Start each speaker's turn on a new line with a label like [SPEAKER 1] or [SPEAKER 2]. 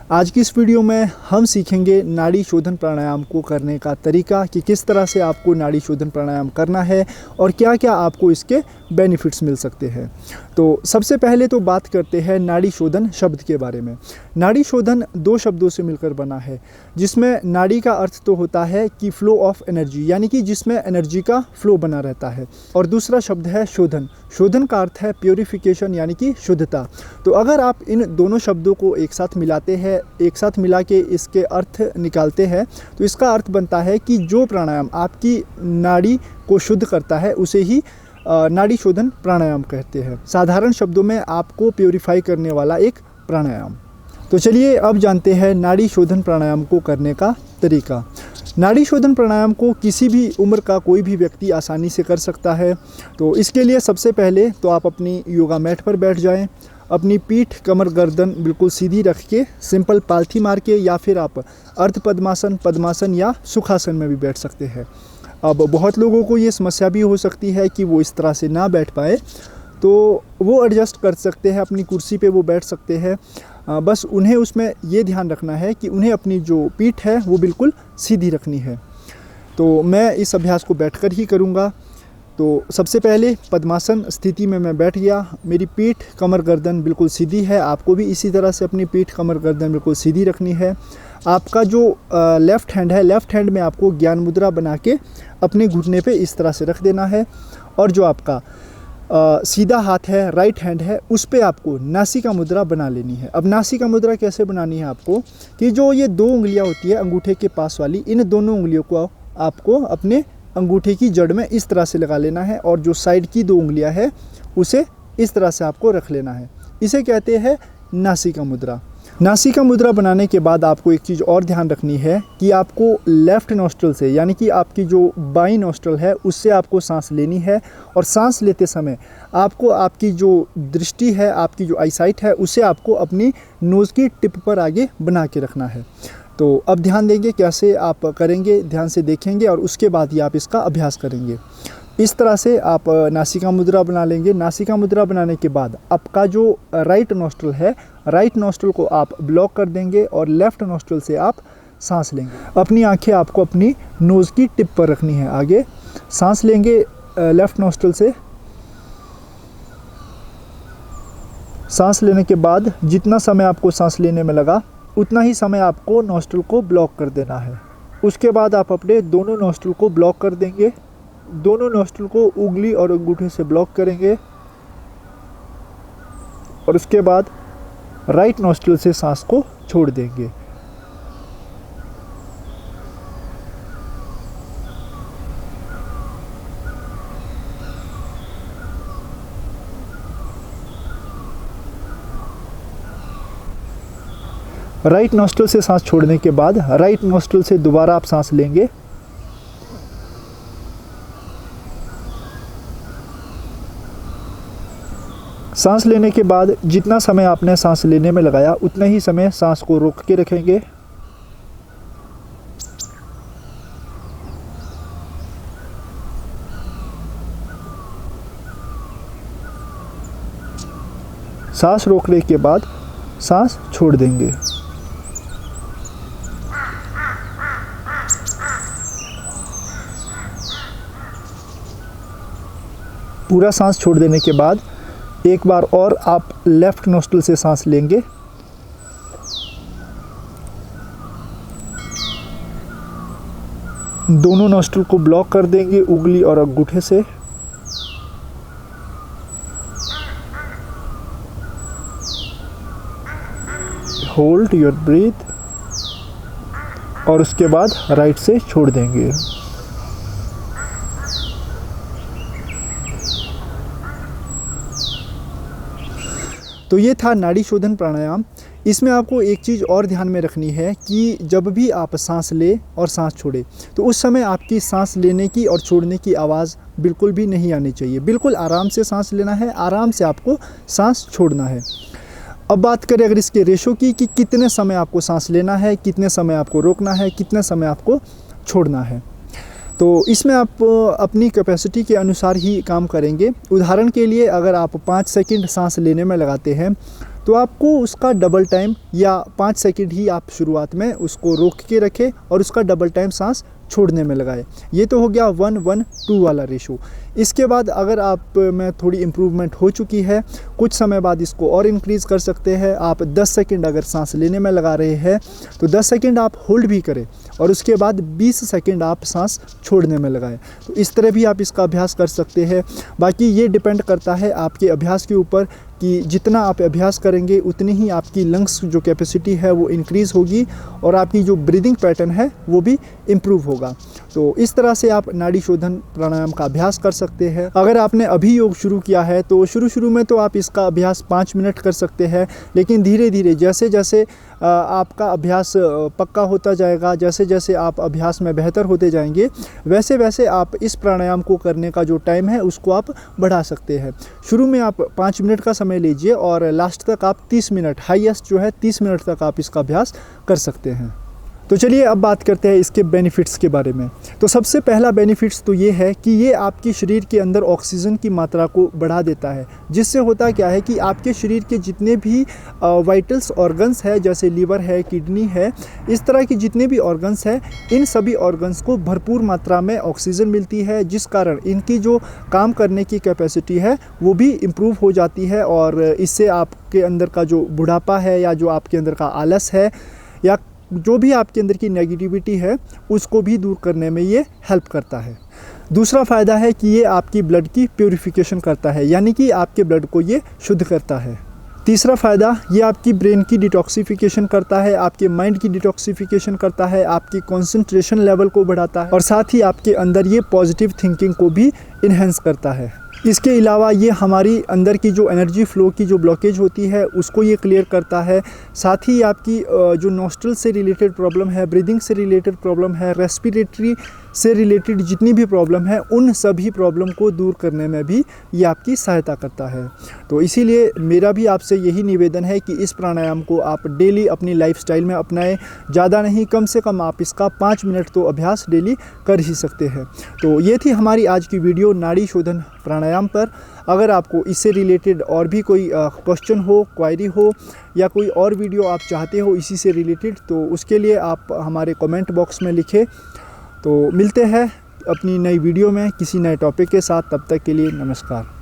[SPEAKER 1] आज की इस वीडियो में हम सीखेंगे नाड़ी शोधन प्राणायाम को करने का तरीका कि किस तरह से आपको नाड़ी शोधन प्राणायाम करना है और क्या क्या आपको इसके बेनिफिट्स मिल सकते हैं। तो सबसे पहले तो बात करते हैं नाड़ी शोधन शब्द के बारे में। नाड़ी शोधन दो शब्दों से मिलकर बना है, जिसमें नाड़ी का अर्थ तो होता है कि फ्लो ऑफ एनर्जी, यानी कि जिसमें एनर्जी का फ्लो बना रहता है, और दूसरा शब्द है शोधन। शोधन का अर्थ है प्योरिफिकेशन, यानी कि शुद्धता। तो अगर आप इन दोनों शब्दों को एक साथ मिलाते हैं, एक साथ मिला के इसके अर्थ निकालते हैं, तो इसका अर्थ बनता है कि जो प्राणायाम आपकी नाड़ी को शुद्ध करता है उसे ही नाड़ी शोधन प्राणायाम कहते हैं। साधारण शब्दों में आपको प्योरीफाई करने वाला एक प्राणायाम। तो चलिए अब जानते हैं नाड़ी शोधन प्राणायाम को करने का तरीका। नाड़ी शोधन प्राणायाम को किसी भी उम्र का कोई भी व्यक्ति आसानी से कर सकता है। तो इसके लिए सबसे पहले तो आप अपनी योगा मैट पर बैठ जाएं। अपनी पीठ, कमर, गर्दन बिल्कुल सीधी रख के सिंपल पालथी मार के, या फिर आप अर्ध पद्मासन, पद्मासन या सुखासन में भी बैठ सकते हैं। अब बहुत लोगों को ये समस्या भी हो सकती है कि वो इस तरह से ना बैठ पाए, तो वो एडजस्ट कर सकते हैं, अपनी कुर्सी पे वो बैठ सकते हैं। बस उन्हें उसमें ये ध्यान रखना है कि उन्हें अपनी जो पीठ है वो बिल्कुल सीधी रखनी है। तो मैं इस अभ्यास को बैठकर ही करूँगा। तो सबसे पहले पद्मासन स्थिति में मैं बैठ गया। मेरी पीठ, कमर, गर्दन बिल्कुल सीधी है। आपको भी इसी तरह से अपनी पीठ, कमर, गर्दन बिल्कुल सीधी रखनी है। आपका जो लेफ़्ट हैंड है, लेफ़्ट हैंड में आपको ज्ञान मुद्रा बना के अपने घुटने पे इस तरह से रख देना है, और जो आपका सीधा हाथ है, राइट हैंड है, उस पे आपको नासिका मुद्रा बना लेनी है। अब नासिका मुद्रा कैसे बनानी है आपको, कि जो ये दो उंगलियां होती है अंगूठे के पास वाली, इन दोनों उंगलियों को आपको अपने अंगूठे की जड़ में इस तरह से लगा लेना है, और जो साइड की दो उंगलियां है उसे इस तरह से आपको रख लेना है। इसे कहते हैं नासिका मुद्रा। नासिका मुद्रा बनाने के बाद आपको एक चीज़ और ध्यान रखनी है कि आपको लेफ़्ट नॉस्ट्रल से, यानी कि आपकी जो बाईं नॉस्ट्रल है उससे आपको सांस लेनी है, और सांस लेते समय आपको आपकी जो दृष्टि है, आपकी जो आईसाइट है, उसे आपको अपनी नोज़ की टिप पर आगे बना के रखना है। तो अब ध्यान देंगे कैसे आप करेंगे, ध्यान से देखेंगे और उसके बाद ही आप इसका अभ्यास करेंगे। इस तरह से आप नासिका मुद्रा बना लेंगे। नासिका मुद्रा बनाने के बाद आपका जो राइट नॉस्ट्रल है, राइट नॉस्ट्रल को आप ब्लॉक कर देंगे और लेफ़्ट नॉस्ट्रल से आप सांस लेंगे। अपनी आंखें आपको अपनी नोज़ की टिप पर रखनी है। आगे सांस लेंगे लेफ़्ट नॉस्ट्रल से। सांस लेने के बाद जितना समय आपको सांस लेने में लगा उतना ही समय आपको नॉस्ट्रल को ब्लॉक कर देना है। उसके बाद आप अपने दोनों नॉस्ट्रल को ब्लॉक कर देंगे। दोनों नॉस्ट्रल को उंगली और अंगूठे से ब्लॉक करेंगे, और उसके बाद राइट नॉस्ट्रल से सांस को छोड़ देंगे। राइट नॉस्ट्रल से सांस छोड़ने के बाद राइट नॉस्ट्रल से दोबारा आप सांस लेंगे। सांस लेने के बाद जितना समय आपने सांस लेने में लगाया उतना ही समय सांस को रोक के रखेंगे। सांस रोकने के बाद सांस छोड़ देंगे। पूरा सांस छोड़ देने के बाद एक बार और आप लेफ़्ट नॉस्ट्रल से सांस लेंगे। दोनों नॉस्ट्रल को ब्लॉक कर देंगे उंगली और अंगूठे से। होल्ड योर ब्रीथ, और उसके बाद राइट से छोड़ देंगे। तो ये था नाड़ी शोधन प्राणायाम। इसमें आपको एक चीज़ और ध्यान में रखनी है कि जब भी आप सांस लें और सांस छोड़ें, तो उस समय आपकी सांस लेने की और छोड़ने की आवाज़ बिल्कुल भी नहीं आनी चाहिए। बिल्कुल आराम से सांस लेना है, आराम से आपको सांस छोड़ना है। अब बात करें अगर इसके रेशो की कि कितने समय आपको सांस लेना है, कितने समय आपको रोकना है, कितने समय आपको छोड़ना है। तो इसमें आप अपनी कैपेसिटी के अनुसार ही काम करेंगे। उदाहरण के लिए अगर आप 5 सेकंड सांस लेने में लगाते हैं तो आपको उसका डबल टाइम या 5 सेकंड ही आप शुरुआत में उसको रोक के रखें और उसका डबल टाइम सांस छोड़ने में लगाए। ये तो हो गया 1-1-2 वाला रेशो। इसके बाद अगर आप में थोड़ी इम्प्रूवमेंट हो चुकी है, कुछ समय बाद इसको और इंक्रीज़ कर सकते हैं। आप 10 सेकंड अगर सांस लेने में लगा रहे हैं तो 10 सेकंड आप होल्ड भी करें और उसके बाद 20 सेकंड आप सांस छोड़ने में लगाएं। तो इस तरह भी आप इसका अभ्यास कर सकते हैं। बाकी ये डिपेंड करता है आपके अभ्यास के ऊपर कि जितना आप अभ्यास करेंगे उतनी ही आपकी लंग्स जो कैपेसिटी है वो इंक्रीज़ होगी और आपकी जो ब्रीदिंग पैटर्न है वो भी इम्प्रूव होगा। तो इस तरह से आप नाड़ी शोधन प्राणायाम का अभ्यास कर सकते हैं। अगर आपने अभी योग शुरू किया है तो शुरू में तो आप इसका अभ्यास 5 मिनट कर सकते हैं, लेकिन धीरे धीरे जैसे जैसे आपका अभ्यास पक्का होता जाएगा, जैसे जैसे आप अभ्यास में बेहतर होते जाएंगे, वैसे वैसे आप इस प्राणायाम को करने का जो टाइम है उसको आप बढ़ा सकते हैं। शुरू में आप 5 मिनट का समय लीजिए और लास्ट तक आप 30 मिनट, हाईएस्ट जो है 30 मिनट तक आप इसका अभ्यास कर सकते हैं। तो चलिए अब बात करते हैं इसके बेनिफिट्स के बारे में। तो सबसे पहला बेनिफिट्स तो ये है कि ये आपके शरीर के अंदर ऑक्सीजन की मात्रा को बढ़ा देता है, जिससे होता क्या है कि आपके शरीर के जितने भी वाइटल्स ऑर्गन्स है, जैसे लीवर है, किडनी है, इस तरह के जितने भी ऑर्गन्स हैं, इन सभी ऑर्गन्स को भरपूर मात्रा में ऑक्सीजन मिलती है, जिस कारण इनकी जो काम करने की कैपेसिटी है वो भी इम्प्रूव हो जाती है और इससे आपके अंदर का जो बुढ़ापा है या जो आपके अंदर का आलस है या जो भी आपके अंदर की नेगेटिविटी है उसको भी दूर करने में ये हेल्प करता है। दूसरा फ़ायदा है कि ये आपकी ब्लड की प्यूरिफिकेशन करता है, यानी कि आपके ब्लड को ये शुद्ध करता है। तीसरा फ़ायदा, ये आपकी ब्रेन की डिटॉक्सिफिकेशन करता है, आपके माइंड की डिटॉक्सिफिकेशन करता है, आपकी कंसंट्रेशन लेवल को बढ़ाता है और साथ ही आपके अंदर ये पॉजिटिव थिंकिंग को भी इन्हेंस करता है। इसके अलावा ये हमारी अंदर की जो एनर्जी फ़्लो की जो ब्लॉकेज होती है उसको ये क्लियर करता है। साथ ही आपकी जो नॉस्ट्रल से रिलेटेड प्रॉब्लम है, ब्रीदिंग से रिलेटेड प्रॉब्लम है, रेस्पिरेटरी से रिलेटेड जितनी भी प्रॉब्लम है, उन सभी प्रॉब्लम को दूर करने में भी ये आपकी सहायता करता है। तो इसीलिए मेरा भी आपसे यही निवेदन है कि इस प्राणायाम को आप डेली अपनी लाइफस्टाइल में अपनाएं। ज़्यादा नहीं, कम से कम आप इसका 5 मिनट तो अभ्यास डेली कर ही सकते हैं। तो ये थी हमारी आज की वीडियो नाड़ी शोधन प्राणायाम पर। अगर आपको इससे रिलेटेड और भी कोई क्वेश्चन हो, क्वायरी हो या कोई और वीडियो आप चाहते हो इसी से रिलेटेड, तो उसके लिए आप हमारे कमेंट बॉक्स में लिखें। तो मिलते हैं अपनी नई वीडियो में किसी नए टॉपिक के साथ। तब तक के लिए नमस्कार।